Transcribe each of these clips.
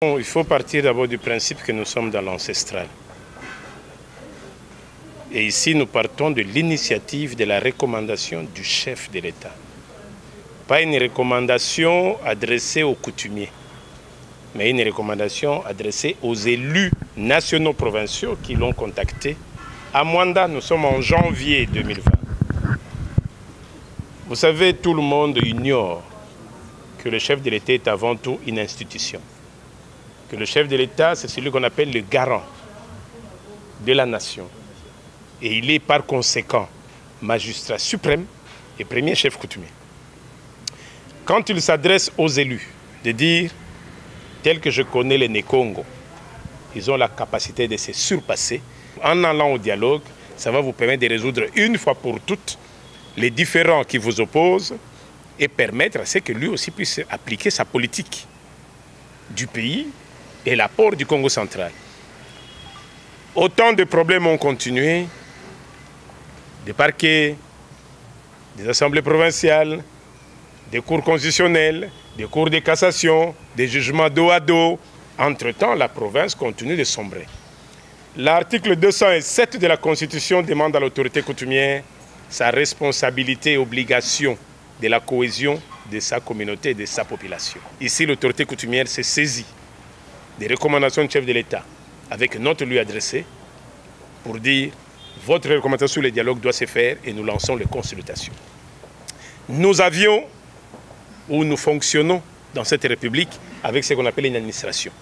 Il faut partir d'abord du principe que nous sommes dans l'ancestral. Et ici, nous partons de l'initiative de la recommandation du chef de l'État. Pas une recommandation adressée aux coutumiers, mais une recommandation adressée aux élus nationaux provinciaux qui l'ont contacté. À Mwanda, nous sommes en janvier 2020. Vous savez, tout le monde ignore que le chef de l'État est avant tout une institution. Que le chef de l'État, c'est celui qu'on appelle le garant de la nation. Et il est par conséquent magistrat suprême et premier chef coutumier. Quand il s'adresse aux élus, de dire, tel que je connais les Nékongo, ils ont la capacité de se surpasser. En allant au dialogue, ça va vous permettre de résoudre une fois pour toutes les différends qui vous opposent et permettre à ce que lui aussi puisse appliquer sa politique du pays et l'apport du Congo central. Autant de problèmes ont continué, des parquets, des assemblées provinciales, des cours constitutionnels, des cours de cassation, des jugements dos à dos. Entre-temps, la province continue de sombrer. L'article 207 de la Constitution demande à l'autorité coutumière sa responsabilité et obligation de la cohésion de sa communauté et de sa population. Ici, l'autorité coutumière s'est saisie des recommandations du chef de l'État avec une note lui adressée pour dire votre recommandation sur le dialogue doit se faire et nous lançons les consultations. Nous avions ou nous fonctionnons dans cette république avec ce qu'on appelle une administration.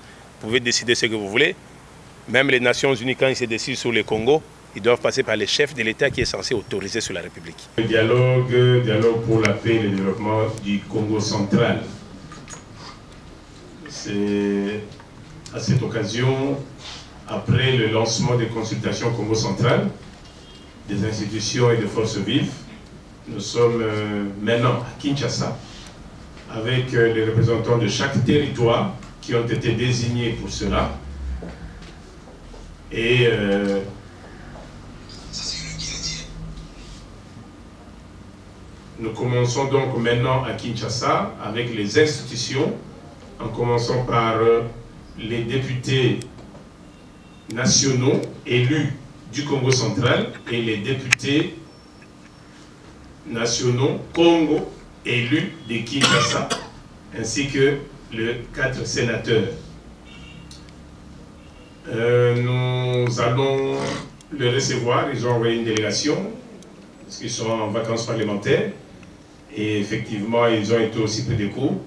Vous pouvez décider ce que vous voulez. Même les Nations Unies, quand ils se décident sur le Congo, ils doivent passer par le chef de l'État qui est censé autoriser sur la République. Le dialogue pour la paix et le développement du Congo central. C'est à cette occasion, après le lancement des consultations Congo central, des institutions et des forces vives, nous sommes maintenant à Kinshasa, avec les représentants de chaque territoire qui ont été désignés pour cela. Et nous commençons donc maintenant à Kinshasa avec les institutions, en commençant par les députés nationaux élus du Congo central et les députés nationaux Congo élus de Kinshasa, ainsi que les 4 sénateurs. Nous allons les recevoir, ils ont envoyé une délégation, parce qu'ils sont en vacances parlementaires, et effectivement ils ont été aussi pris de cours,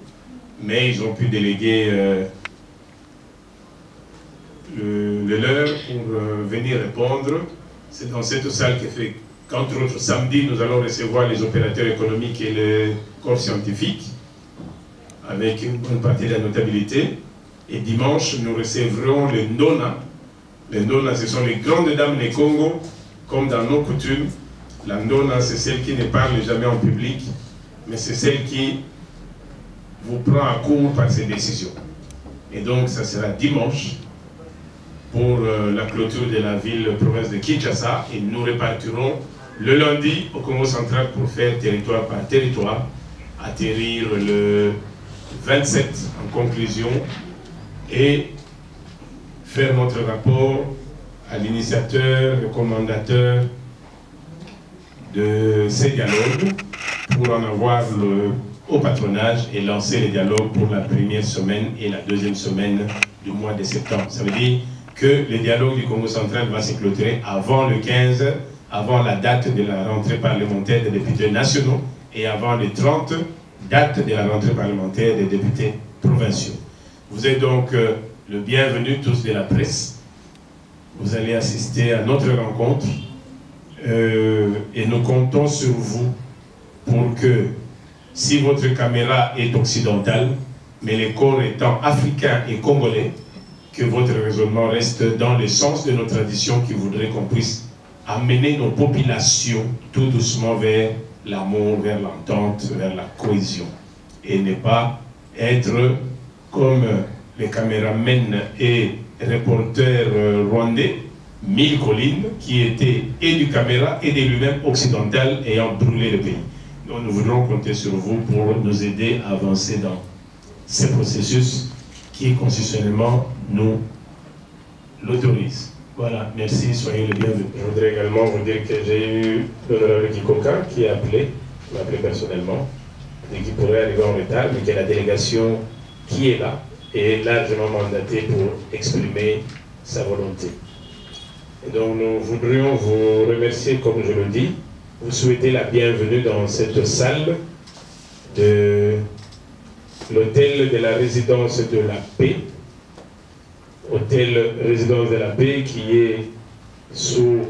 mais ils ont pu déléguer le leur pour venir répondre. C'est dans cette salle qui fait qu'entre autres samedi nous allons recevoir les opérateurs économiques et les corps scientifiques avec une bonne partie de la notabilité. Et dimanche, nous recevrons les Ndona. Les Ndona, ce sont les grandes dames des Congo, comme dans nos coutumes. La Ndona, c'est celle qui ne parle jamais en public, mais c'est celle qui vous prend à court par ses décisions. Et donc, ça sera dimanche pour la clôture de la ville-province de Kinshasa. Et nous répartirons le lundi au Congo central pour faire territoire par territoire, atterrir le 27 en conclusion, et faire notre rapport à l'initiateur, le commandateur de ces dialogues pour en avoir au patronage et lancer les dialogues pour la première semaine et la deuxième semaine du mois de septembre. Ça veut dire que le dialogue du Congo central va se clôturer avant le 15, avant la date de la rentrée parlementaire des députés nationaux et avant le 30, date de la rentrée parlementaire des députés provinciaux. Vous êtes donc le bienvenu tous de la presse. Vous allez assister à notre rencontre et nous comptons sur vous pour que, si votre caméra est occidentale, mais les corps étant africains et congolais, que votre raisonnement reste dans le sens de nos traditions qui voudraient qu'on puisse amener nos populations tout doucement vers l'amour, vers l'entente, vers la cohésion. Et ne pas être comme les caméramens et reporters rwandais, 1000 collines, qui étaient et du caméra et de lui-même occidental ayant brûlé le pays. Nous voudrons compter sur vous pour nous aider à avancer dans ces processus qui constitutionnellement nous l'autorise. Voilà, merci, soyez le bienvenu. Je voudrais également vous dire que j'ai eu l'honorable Kikoka qui a appelé, m'a appelé personnellement, et qui pourrait arriver en retard, mais qu'il y a la délégation qui est là et largement mandatée pour exprimer sa volonté. Et donc nous voudrions vous remercier, comme je le dis, vous souhaiter la bienvenue dans cette salle de l'hôtel de la résidence de la paix, hôtel résidence de la paix qui est sous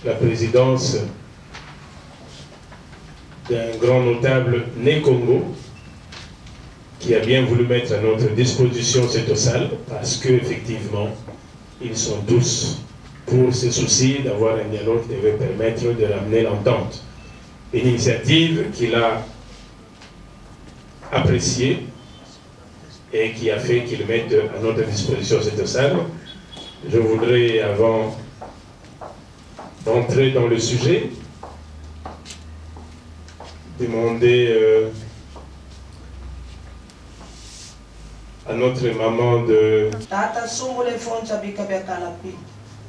la présidence d'un grand notable né Congo qui a bien voulu mettre à notre disposition cette salle parce qu'effectivement, ils sont tous pour se soucier d'avoir un dialogue qui devait permettre de ramener l'entente. Une initiative qu'il a appréciée et qui a fait qu'il mette à notre disposition cette salle. Je voudrais, avant d'entrer dans le sujet, demander à notre maman de... Tata sungule fonza bika bekalapi.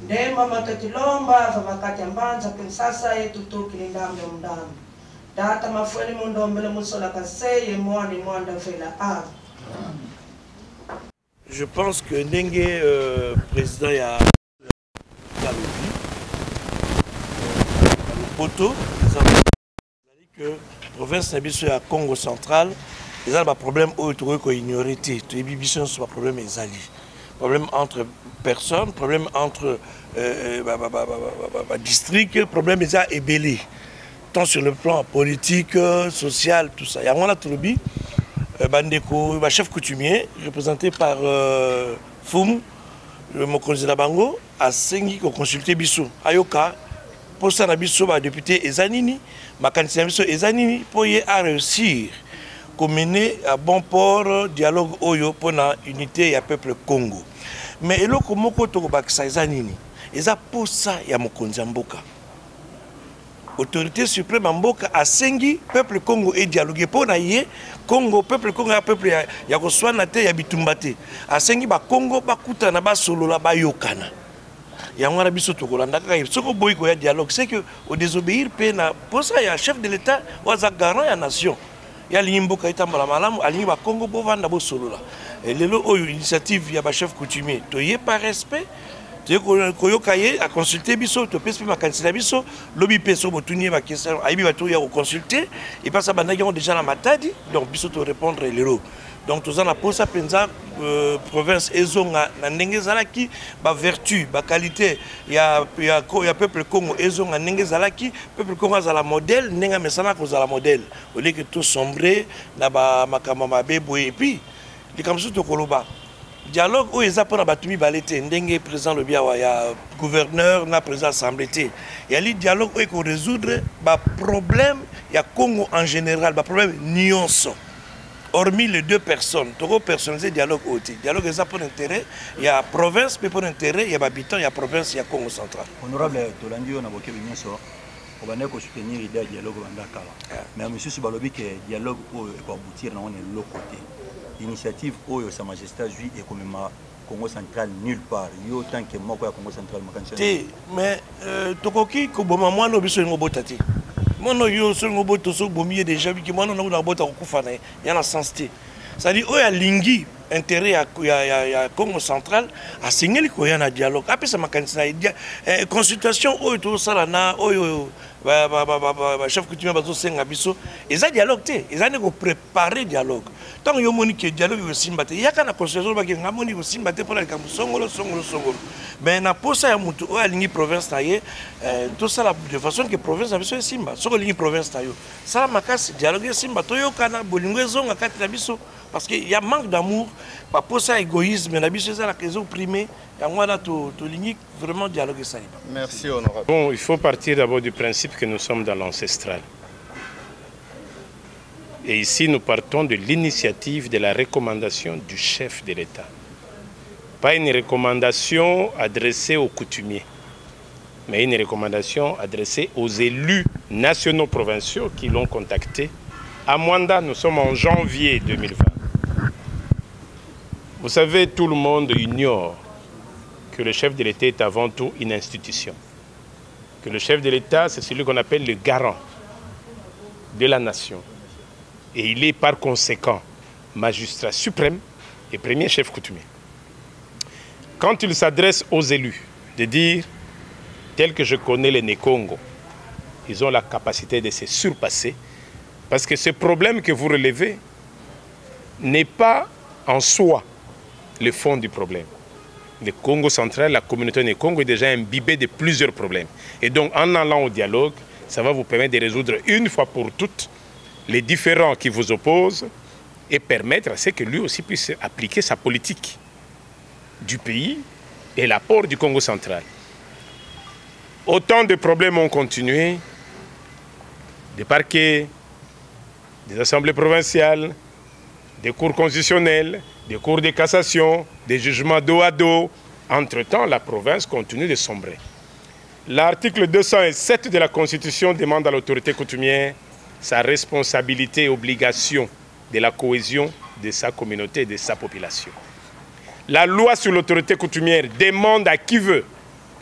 Nde mama tatilomba vamakati ambanza pensasa yetu kilindambe mndambe. Tata mafweni mundombele musola kaseye mwani mwanda fela a. Je pense que Ndenge, président, il y a le poteau, que la province de la Congo central, il y a un problème où il y a ignoré. Il y a un problème problème entre personnes, problème entre districts, problème ébélé. Tant sur le plan politique, social, tout ça. Il y a un troubi. Bandeko, chef coutumier, représenté par Foum, le Mokonzi Nabango, a Sengi qui a consulté Bissou. Ayoka, pour ça, Bissou, le député Ezanini, ma candidat Bissou Ezanini, pour y réussir à mener à bon port dialogue Oyo pour la unité et le peuple Congo. Mais il y a un Ezanini, et ça pour ça, il y a Mokonzi Mboka. Autorité suprême en Mboka a sengi peuple Congo et dialogué pour naïe Congo peuple Congo a peuple ya koswana te ya bitumbate a sengi ba Congo ba kuta na ba solo la ba yokana ya ngwana biso to kolanda ka soko boy ko ya dialogue c'est que au désobéir pe na pour ça ya chef de l'état waza garant ya nation ya limboka itambala malamu alingi ba Congo bo vanda bo solo la et lelo oyo initiative ya ba chef coutumier to yé par respect Koyokaye a consulté biso, to pèse ma candidat biso, lobby peso botuni ma question, aibi batu ya consulter et pas ça banagi ont déjà la matadi, donc biso to répondre les lots. Donc tous en a pour ça penza province ezonga na ndenge zalaki ba vertu, ba qualité, ya peuple Congo ezonga ndenge zalaki, peuple Congo za la modèle, ndenge mesana ko za la modèle. Au lieu que tout sombré na ba makama mabebo et puis les comme to koloba. Dialogue où ils apprennent à battre balete, ndenge président le biawa, ya gouverneur, na président assemblée. Il y a le dialogue où il faut résoudre les problèmes, il y a Congo en général, les problèmes nuances. Hormis les deux personnes, tout personnalisé dialogue où il dialogue ils apprennent intérêt, il y a province, mais pour intérêt, il y a habitants, il y a province, il y a Congo central. Honorable Tolandi, on a beaucoup de choses. On va soutenir l'idée du dialogue mais monsieur Subalobi que le dialogue pour aboutir dans l'autre côté. L'initiative où Sa Majesté Jui est comme Congo central nulle part. Yo tant que moi Congo central mais tokoki ko boma moi no biso ngo botati. Moi no yo so ngo boto so bomier déjà bi ki moi no na bota ko kufa na ya na sensité. Ça dit oya lingi intérêt ya Congo central a signé ko ya na dialogue. Après ça makanisa consultation oyo to sala na oyo chef coutumier bazo senga biso eza dialogue te eza ne ko préparer dialogue tant yo moni que dialogue yo simba te yaka na constitution ba ke ngamoni ko simba te pour la songolo mais na posa ya mutu o alingi province na ye tout ça de façon que province na biso simba soko lingi province na yo ça makasi dialogue simba to yo kana bolingo ezonga kati na biso parce que y a manque d'amour pas posa égoïsme na biso ça la raison primée. Vraiment dialoguer ça. Merci, honorable. Bon, il faut partir d'abord du principe que nous sommes dans l'ancestral. Et ici, nous partons de l'initiative de la recommandation du chef de l'État. Pas une recommandation adressée aux coutumiers, mais une recommandation adressée aux élus nationaux provinciaux qui l'ont contacté. À Mwanda, nous sommes en janvier 2020. Vous savez, tout le monde ignore que le chef de l'État est avant tout une institution. Que le chef de l'État, c'est celui qu'on appelle le garant de la nation. Et il est par conséquent magistrat suprême et premier chef coutumier. Quand il s'adresse aux élus de dire, tel que je connais les Nékongo, ils ont la capacité de se surpasser, parce que ce problème que vous relevez n'est pas en soi le fond du problème. Le Congo central, la communauté du Congo est déjà imbibée de plusieurs problèmes. Et donc, en allant au dialogue, ça va vous permettre de résoudre une fois pour toutes les différends qui vous opposent et permettre à ce que lui aussi puisse appliquer sa politique du pays et l'apport du Congo central. Autant de problèmes ont continué, des parquets, des assemblées provinciales, des cours constitutionnels, des cours de cassation, des jugements dos à dos. Entre-temps, la province continue de sombrer. L'article 207 de la Constitution demande à l'autorité coutumière sa responsabilité et obligation de la cohésion de sa communauté et de sa population. La loi sur l'autorité coutumière demande à qui veut,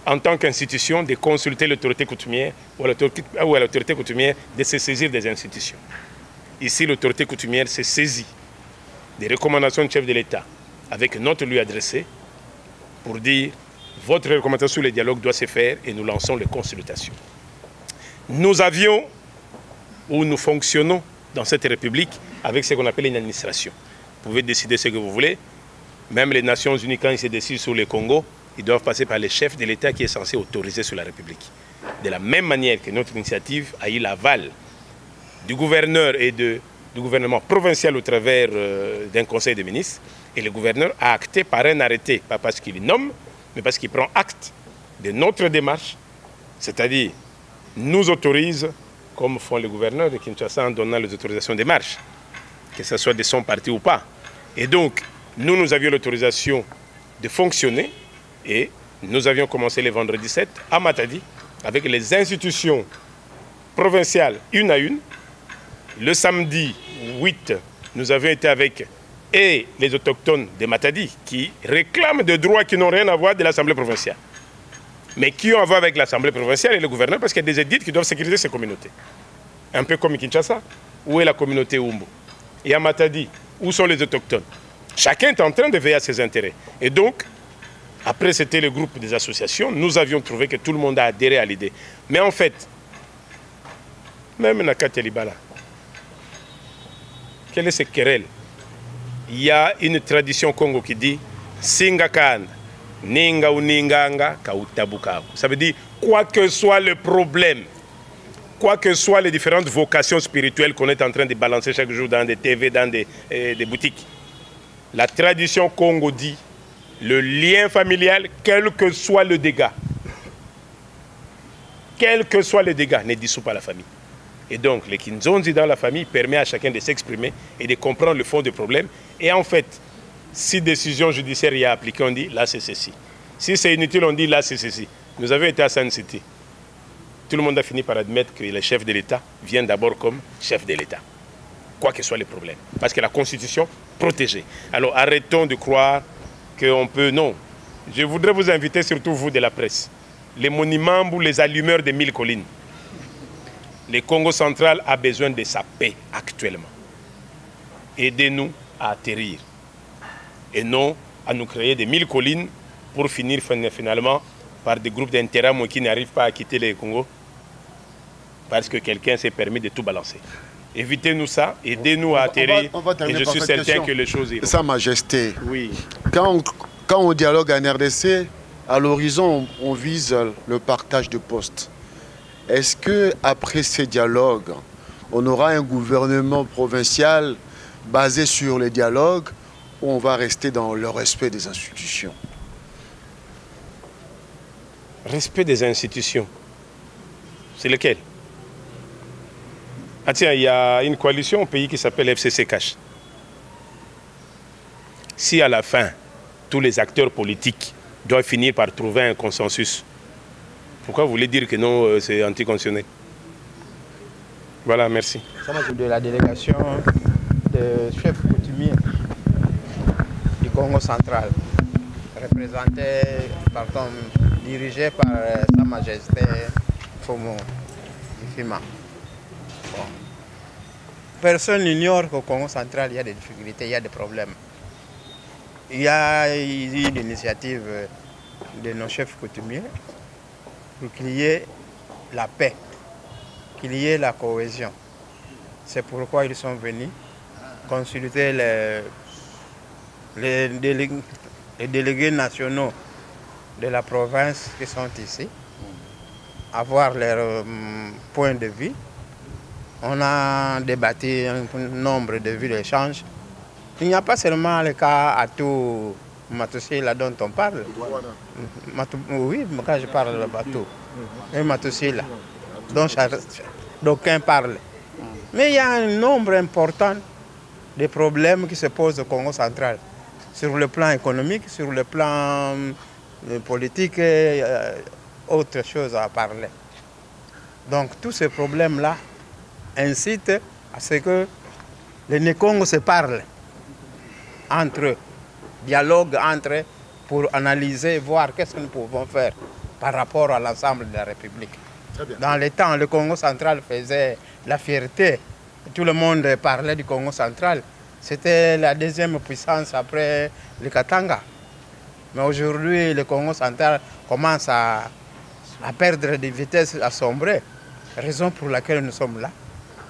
en tant qu'institution, de consulter l'autorité coutumière ou à l'autorité coutumière de se saisir des institutions. Ici, l'autorité coutumière s'est saisie des recommandations du chef de l'État avec une note lui adressée pour dire votre recommandation sur le dialogue doit se faire et nous lançons les consultations. Nous avions ou nous fonctionnons dans cette République avec ce qu'on appelle une administration. Vous pouvez décider ce que vous voulez. Même les Nations Unies, quand ils se décident sur le Congo, ils doivent passer par le chef de l'État qui est censé autoriser sur la République. De la même manière que notre initiative a eu l'aval du gouverneur et du gouvernement provincial au travers d'un conseil de ministres, et le gouverneur a acté par un arrêté, pas parce qu'il nomme, mais parce qu'il prend acte de notre démarche, c'est-à-dire nous autorise, comme font les gouverneurs de Kinshasa en donnant les autorisations de marche, que ce soit de son parti ou pas. Et donc, nous avions l'autorisation de fonctionner et nous avions commencé le vendredi 7 à Matadi avec les institutions provinciales une à une. Le samedi 8, nous avions été avec et les autochtones de Matadi qui réclament des droits qui n'ont rien à voir de l'Assemblée provinciale, mais qui ont à voir avec l'Assemblée provinciale et le gouverneur parce qu'il y a des édits qui doivent sécuriser ces communautés. Un peu comme Kinshasa, où est la communauté Umbu? Et à Matadi, où sont les autochtones? Chacun est en train de veiller à ses intérêts. Et donc, après c'était le groupe des associations, nous avions trouvé que tout le monde a adhéré à l'idée. Mais en fait, même Nakati Libala, quelle est cette querelle? Il y a une tradition Congo qui dit Singakan, Ninga ou Ninganga, Kautabuka. Ça veut dire, quoi que soit le problème, quoi que soient les différentes vocations spirituelles qu'on est en train de balancer chaque jour dans des TV, dans des boutiques, la tradition Congo dit le lien familial, quel que soit le dégât, ne dissout pas la famille. Et donc, le Kinzonzi dans la famille permet à chacun de s'exprimer et de comprendre le fond du problème. Et en fait, si décision judiciaire y a appliquée, on dit là c'est ceci. Si c'est inutile, on dit là c'est ceci. Nous avions été à Sun City. Tout le monde a fini par admettre que le chef de l'État vient d'abord comme chef de l'État, quoi que soient les problèmes. Parce que la Constitution protégée. Alors arrêtons de croire qu'on peut... Non. Je voudrais vous inviter, surtout vous de la presse, les monuments ou les allumeurs des 1000 collines. Le Congo central a besoin de sa paix actuellement. Aidez-nous à atterrir. Et non à nous créer des 1000 collines pour finir finalement par des groupes d'intérêts qui n'arrivent pas à quitter le Congo parce que quelqu'un s'est permis de tout balancer. Évitez-nous ça, aidez-nous à atterrir et je suis certain que les choses iront. Sa Majesté, oui. Quand on dialogue en RDC, à l'horizon, on vise le partage de postes. Est-ce qu'après ces dialogues, on aura un gouvernement provincial basé sur les dialogues ou on va rester dans le respect des institutions? Respect des institutions. C'est lequel? Ah tiens, il y a une coalition au pays qui s'appelle FCC Cash. Si à la fin, tous les acteurs politiques doivent finir par trouver un consensus, pourquoi vous voulez dire que non, c'est anticonstitutionnel? Voilà, merci. De la délégation de chefs coutumiers du Congo central, dirigé par Sa Majesté Fomo Ifima. Bon. Personne n'ignore qu'au Congo central, il y a des difficultés, il y a des problèmes. Il y a eu l'initiative de nos chefs coutumiers pour qu'il y ait la paix, qu'il y ait la cohésion. C'est pourquoi ils sont venus consulter les délégués nationaux de la province qui sont ici, avoir leur point de vue. On a débattu un nombre de vues d'échange. Il n'y a pas seulement le cas Atou Matoussi là dont on parle. Oui, quand je parle de Batou. Et Matoussi là, dont d'aucuns parlent. Mais il y a un nombre important de problèmes qui se posent au Congo central. Sur le plan économique, sur le plan politique et autre chose à parler. Donc tous ces problèmes-là incitent à ce que les Congo se parlent entre eux, dialoguent entre eux pour analyser et voir qu'est-ce que nous pouvons faire par rapport à l'ensemble de la République. Dans les temps, le Congo central faisait la fierté. Tout le monde parlait du Congo central. C'était la deuxième puissance après le Katanga. Mais aujourd'hui, le Congo central commence à perdre de vitesse, à sombrer. Raison pour laquelle nous sommes là.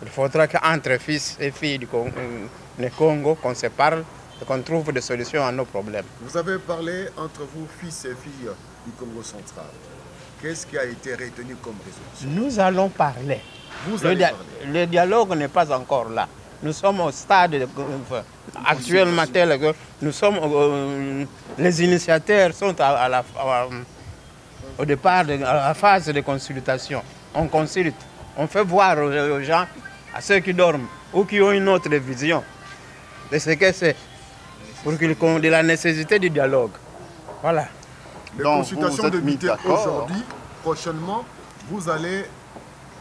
Il faudra qu'entre fils et filles du Congo, qu'on se parle et qu'on trouve des solutions à nos problèmes. Vous avez parlé entre vous, fils et filles du Congo central. Qu'est-ce qui a été retenu comme résolution? Nous allons parler. Le dialogue n'est pas encore là. Nous sommes au stade actuellement tel que nous sommes. Les initiateurs sont au départ à la phase de consultation. On consulte, on fait voir aux gens, à ceux qui dorment ou qui ont une autre vision de ce que c'est, pour qu'ils de la nécessité du dialogue. Voilà. Les consultations de meeting aujourd'hui, prochainement, vous allez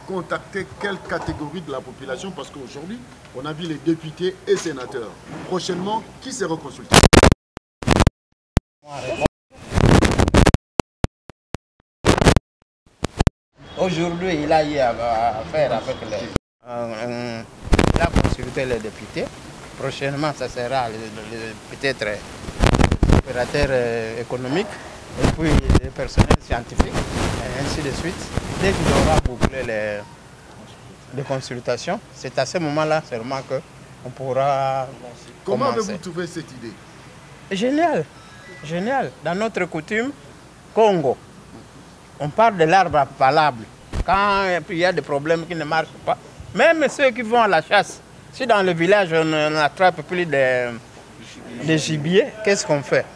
contacter quelle catégorie de la population? Parce qu'aujourd'hui, on a vu les députés et sénateurs. Prochainement, qui sera consulté? Aujourd'hui, il a eu à faire avec il a consulté les députés. Prochainement, ça sera peut-être l'opérateur économique et puis le personnel scientifique, et ainsi de suite. Dès qu'il aura bouclé les consultations, c'est à ce moment-là seulement qu'on pourra Comment commencer. avez-vous trouvé cette idée? Génial, génial. Dans notre coutume, Congo, on parle de l'arbre palable. Quand il y a des problèmes qui ne marchent pas, même ceux qui vont à la chasse, si dans le village on n'attrape plus de gibier, qu'est-ce qu'on fait?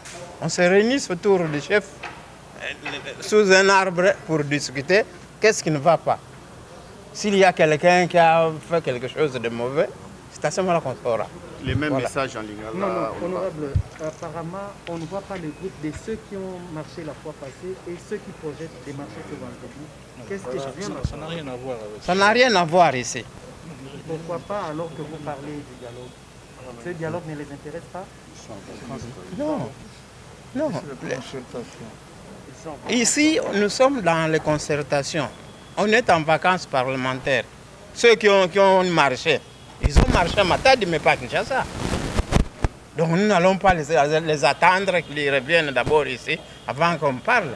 On se réunit autour du chef sous un arbre pour discuter qu'est-ce qui ne va pas. S'il y a quelqu'un qui a fait quelque chose de mauvais, c'est à ce moment-là qu'on saura. Les mêmes messages en lingala. Non, honorable, apparemment, on ne voit pas le groupe de ceux qui ont marché la fois passée et ceux qui projettent de marcher ce vendredi. Qu'est-ce que je viens de... Ça n'a rien à voir avec ça. Ça n'a rien à voir ici. Pourquoi pas alors que vous parlez du dialogue? Ce dialogue ne les intéresse pas? Non, non. Ici, nous sommes dans les concertations. On est en vacances parlementaires. Ceux qui ont marché, ils ont marché à Matadi, mais pas à Kinshasa. Donc nous n'allons pas les attendre qu'ils reviennent d'abord ici avant qu'on parle.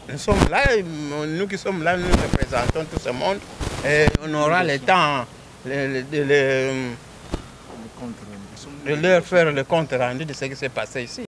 Nous sommes là, nous qui sommes là, nous représentons tout ce monde et on aura le temps de leur faire le compte rendu de ce qui s'est passé ici.